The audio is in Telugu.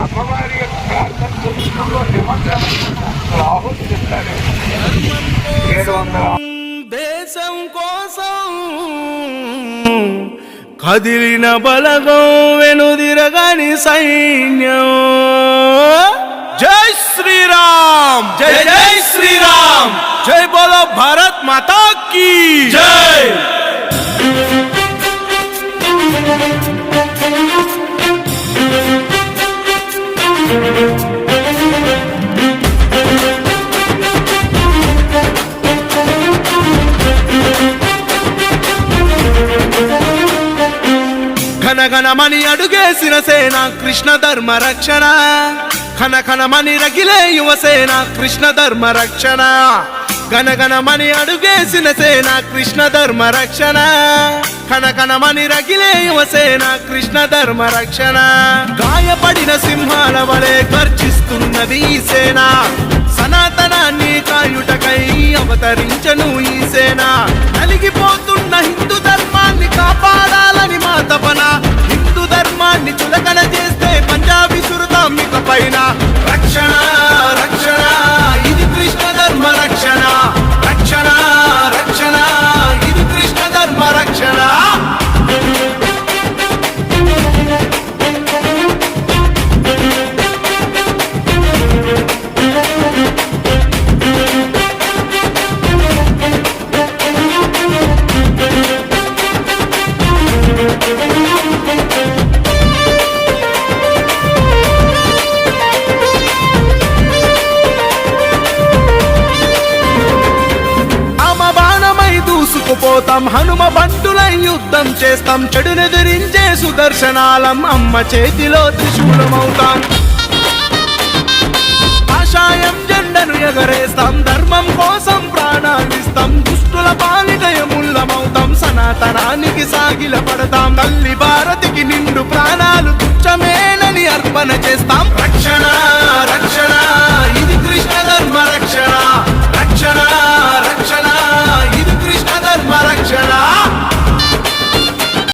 అమ్మవారి యొక్క ప్రార్థన దృష్టిలో నిమగ్నం రాహుల్ చెప్తారు 700 దేశం కోసం కదిలిన బలగం వెనుదిరగని సైన్యం. జై శ్రీరామ్, జై జై శ్రీరామ్, జై బోలో భారత్ మాతా కీ జై. ఘనఘనమని అడుగేసిన సేన కృష్ణ ధర్మ రక్షణ, ఘనఘనమని రగిలే యువసేన కృష్ణ ధర్మ రక్షణ. ఘనఘనమని అడుగేసిన సేన కృష్ణ ధర్మ రక్షణ, ఘనఘనమని రగిలే యువసేన కృష్ణ ధర్మ రక్షణ. గాయపడిన సింహాల వలె గర్జిస్తున్నది ఈ సేన, సనాతనాన్ని కాయుటకై అవతరించను ఈ సేన. నలిగిపోతున్న హిందూ ధర్మాన్ని కాపాడాలని మా తపన, హిందూ ధర్మాన్ని చులకన చేస్తే పంజాబీ సురతాం ఇక పైన. రక్షణ రక్షణ ఇది కృష్ణ ధర్మ రక్షణ, రక్షణ రక్షణ ఇది కృష్ణ ధర్మ రక్షణ. పోతాం హనుమ బంటులై యుద్ధం చేస్తాం, చెడునెదిరించే సుదర్శనాలం అమ్మ చేతిలో త్రిశూలమవుతాం. ఆశాయం జెండను ఎగరేస్తాం, ధర్మం కోసం ప్రాణాలిస్తాం, దుష్టుల పాలిటయముల్లమవుతాం, సనాతనానికి సాగిల పడతాం. తల్లి భారతికి నిండు ప్రాణాలు తుచ్చమేనని అర్పణ చేస్తాం. రక్షణ రక్షణ